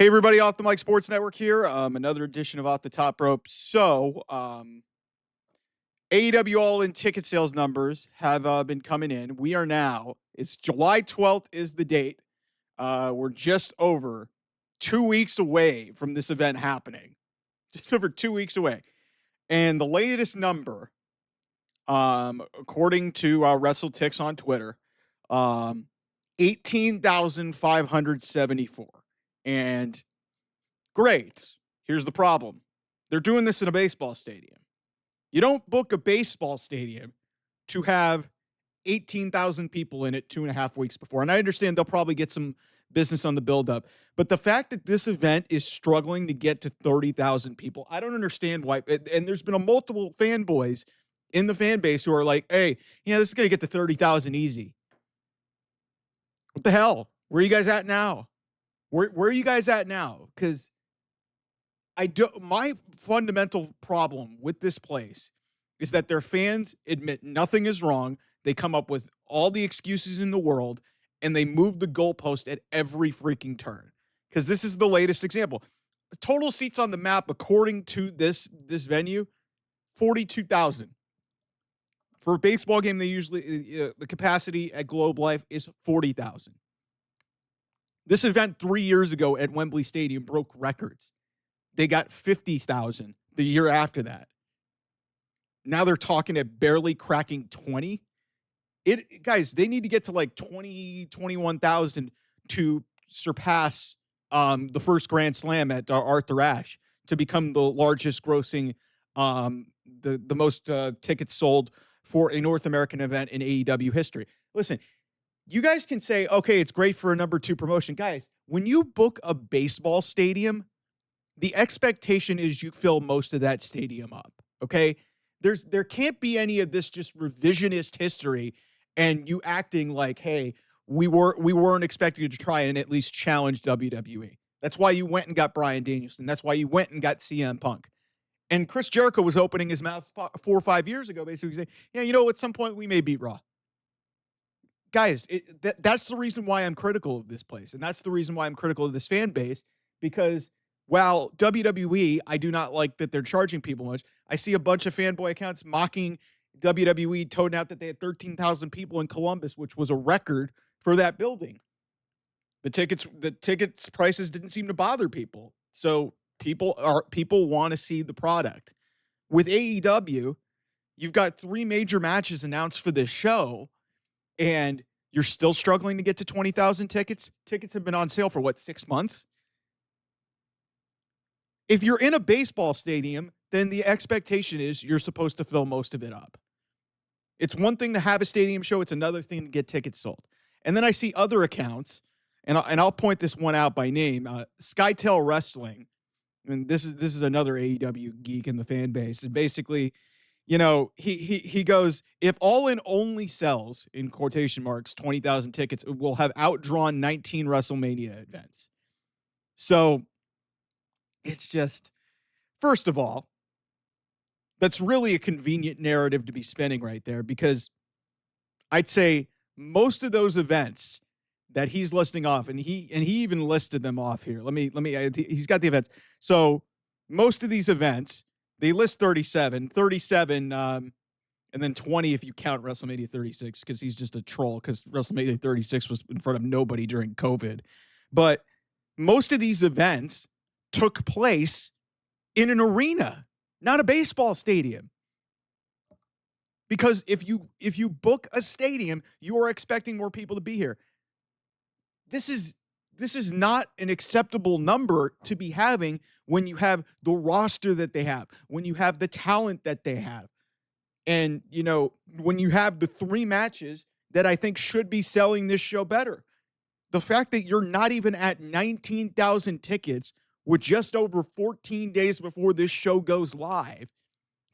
Hey, everybody, Off the Mic Sports Network here. Another edition of Off the Top Rope. So, AEW All In ticket sales numbers have been coming in. We are now, it's July 12th is the date. We're just over 2 weeks away from this event happening. Just over 2 weeks away. And the latest number, according to WrestleTix on Twitter, 18,574. And great. Here's the problem. They're doing this in a baseball stadium. You don't book a baseball stadium to have 18,000 people in it 2.5 weeks before. And I understand they'll probably get some business on the buildup. But the fact that this event is struggling to get to 30,000 people, I don't understand why. And there's been a multiple fanboys in the fan base who are like, hey, this is going to get to 30,000 easy. What the hell? Where are you guys at now? Where are you guys at now? Because my fundamental problem with this place is that their fans admit nothing is wrong. They come up with all the excuses in the world, and they move the goalpost at every freaking turn. Because this is the latest example. The total seats on the map, according to this venue, 42,000. For a baseball game, they usually the capacity at Globe Life is 40,000. This event 3 years ago at Wembley Stadium broke records. They got 50,000 the year after that. Now they're talking at barely cracking 20. Guys, they need to get to like 20, 21,000 to surpass the first Grand Slam at Arthur Ashe to become the largest grossing, the most tickets sold for a North American event in AEW history. Listen, you guys can say, okay, it's great for a number 2 promotion. Guys, when you book a baseball stadium, the expectation is you fill most of that stadium up, okay? There can't be any of this just revisionist history and you acting like, hey, we weren't expecting you to try and at least challenge WWE. That's why you went and got Bryan Danielson. That's why you went and got CM Punk. And Chris Jericho was opening his mouth 4 or 5 years ago, basically saying, at some point we may beat Raw. Guys, that's the reason why I'm critical of this place. And that's the reason why I'm critical of this fan base, because while WWE, I do not like that they're charging people much. I see a bunch of fanboy accounts mocking WWE, toting out that they had 13,000 people in Columbus, which was a record for that building. The tickets prices didn't seem to bother people. So people want to see the product. With AEW, you've got 3 major matches announced for this show, and you're still struggling to get to 20,000 tickets. Tickets have been on sale for 6 months? If you're in a baseball stadium, then the expectation is you're supposed to fill most of it up. It's one thing to have a stadium show. It's another thing to get tickets sold. And then I see other accounts, and I'll point this one out by name. Skytail Wrestling, and this is another AEW geek in the fan base. And basically, he goes, if All In only sells, in quotation marks, 20,000 tickets, it will have outdrawn 19 WrestleMania events. So it's just, first of all, that's really a convenient narrative to be spinning right there, because I'd say most of those events that he's listing off, and he even listed them off here. He's got the events. So most of these events, they list 37, and then 20 if you count WrestleMania 36, because he's just a troll, because WrestleMania 36 was in front of nobody during COVID. But most of these events took place in an arena, not a baseball stadium. Because if you book a stadium, you are expecting more people to be here. This is not an acceptable number to be having when you have the roster that they have, when you have the talent that they have. And, when you have the 3 matches that I think should be selling this show better. The fact that you're not even at 19,000 tickets with just over 14 days before this show goes live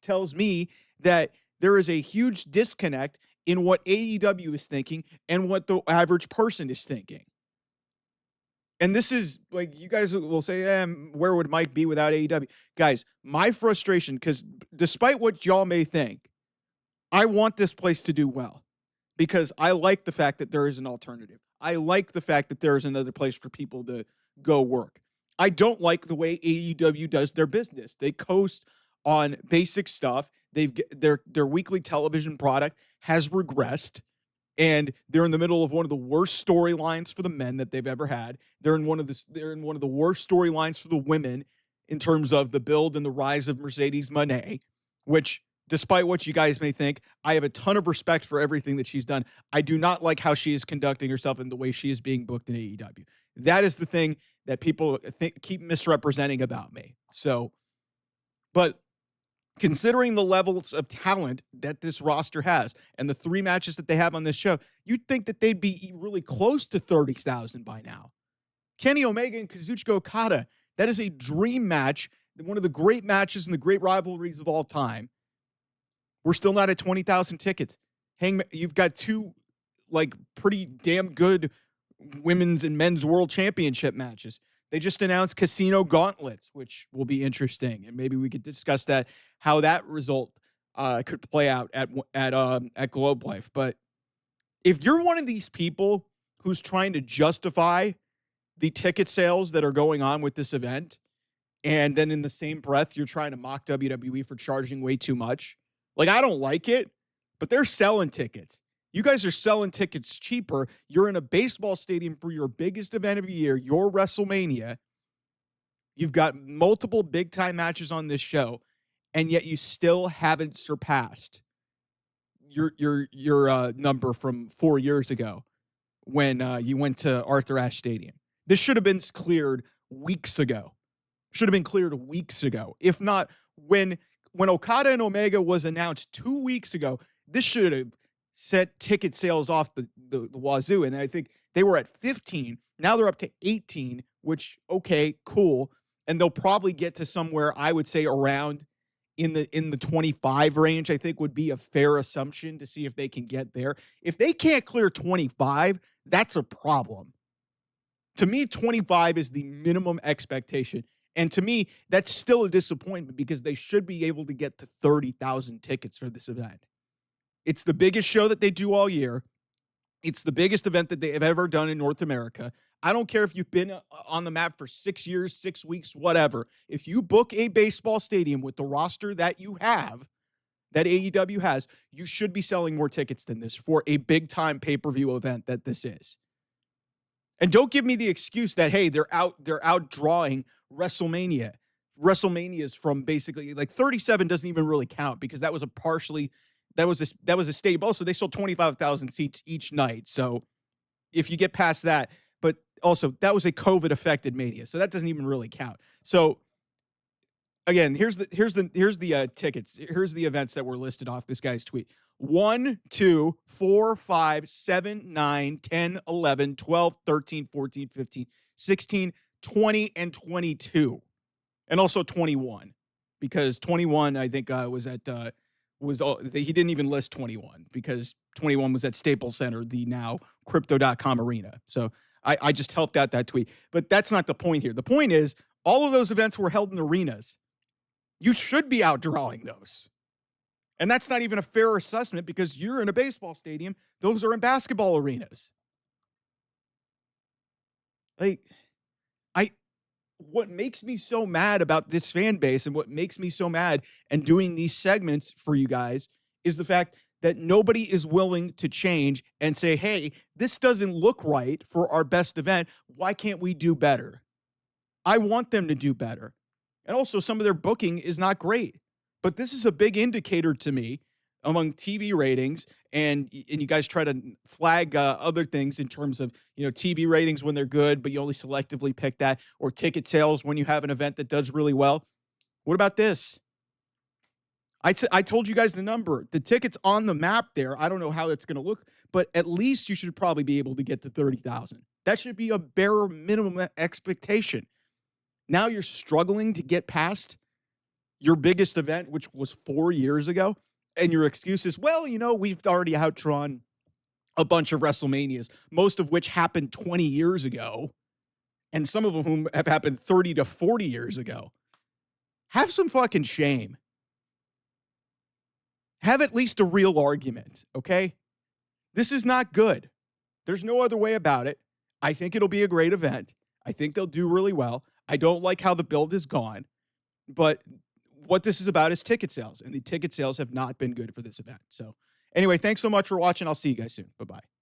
tells me that there is a huge disconnect in what AEW is thinking and what the average person is thinking. And this is, like, you guys will say, where would Mike be without AEW? Guys, my frustration, because despite what y'all may think, I want this place to do well, because I like the fact that there is an alternative. I like the fact that there is another place for people to go work. I don't like the way AEW does their business. They coast on basic stuff. Their weekly television product has regressed, and they're in the middle of one of the worst storylines for the men that they've ever had. They're in one of the worst storylines for the women in terms of the build and the rise of Mercedes Moné, which, despite what you guys may think, I have a ton of respect for everything that she's done. I do not like how she is conducting herself and the way she is being booked in AEW. That is the thing that people keep misrepresenting about me. So, but considering the levels of talent that this roster has and the 3 matches that they have on this show, you'd think that they'd be really close to 30,000 by now. Kenny Omega and Kazuchika Okada, that is a dream match, one of the great matches and the great rivalries of all time. We're still not at 20,000 tickets. You've got 2 like pretty damn good women's and men's world championship matches. They just announced Casino Gauntlets, which will be interesting, and maybe we could discuss that, how that result could play out at Globe Life. But if you're one of these people who's trying to justify the ticket sales that are going on with this event, and then in the same breath you're trying to mock WWE for charging way too much, like, I don't like it, but they're selling tickets. You guys are selling tickets cheaper. You're in a baseball stadium for your biggest event of the year, your WrestleMania. You've got multiple big-time matches on this show, and yet you still haven't surpassed your number from 4 years ago when you went to Arthur Ashe Stadium. This should have been cleared weeks ago. Should have been cleared weeks ago. If not, when Okada and Omega was announced 2 weeks ago, this should have set ticket sales off the wazoo. And I think they were at 15. Now they're up to 18, which, okay, cool. And they'll probably get to somewhere, I would say, around in the 25 range, I think would be a fair assumption to see if they can get there. If they can't clear 25, that's a problem. To me, 25 is the minimum expectation. And to me, that's still a disappointment because they should be able to get to 30,000 tickets for this event. It's the biggest show that they do all year. It's the biggest event that they have ever done in North America. I don't care if you've been on the map for 6 years, 6 weeks, whatever. If you book a baseball stadium with the roster that you have, that AEW has, you should be selling more tickets than this for a big-time pay-per-view event that this is. And don't give me the excuse that, hey, they're outdrawing WrestleMania. WrestleMania's from basically, like, 37 doesn't even really count because that was a stable. Also, they sold 25,000 seats each night. So if you get past that, but also that was a COVID affected Mania. So that doesn't even really count. So again, here's the tickets. Here's the events that were listed off this guy's tweet. 1, 2, 4, 5, 7, 9, 10, 11, 12, 13, 14, 15, 16, 20, and 22. And also 21. Because 21, I think, he didn't even list 21 because 21 was at Staples Center, the now Crypto.com arena. So I just helped out that tweet. But that's not the point here. The point is, all of those events were held in arenas. You should be outdrawing those. And that's not even a fair assessment because you're in a baseball stadium. Those are in basketball arenas. What makes me so mad about this fan base and what makes me so mad and doing these segments for you guys is the fact that nobody is willing to change and say, hey, this doesn't look right for our best event. Why can't we do better? I want them to do better. And also, some of their booking is not great. But this is a big indicator to me among TV ratings, and you guys try to flag other things in terms of, TV ratings when they're good, but you only selectively pick that, or ticket sales when you have an event that does really well. What about this? I told you guys the number. The tickets on the map there, I don't know how it's going to look, but at least you should probably be able to get to 30,000. That should be a bare minimum expectation. Now you're struggling to get past your biggest event, which was 4 years ago, and your excuse is, well, we've already outdrawn a bunch of WrestleManias, most of which happened 20 years ago, and some of them have happened 30 to 40 years ago. Have some fucking shame. Have at least a real argument, okay? This is not good. There's no other way about it. I think it'll be a great event. I think they'll do really well. I don't like how the build has gone, but what this is about is ticket sales, and the ticket sales have not been good for this event. So, anyway, thanks so much for watching. I'll see you guys soon. Bye bye.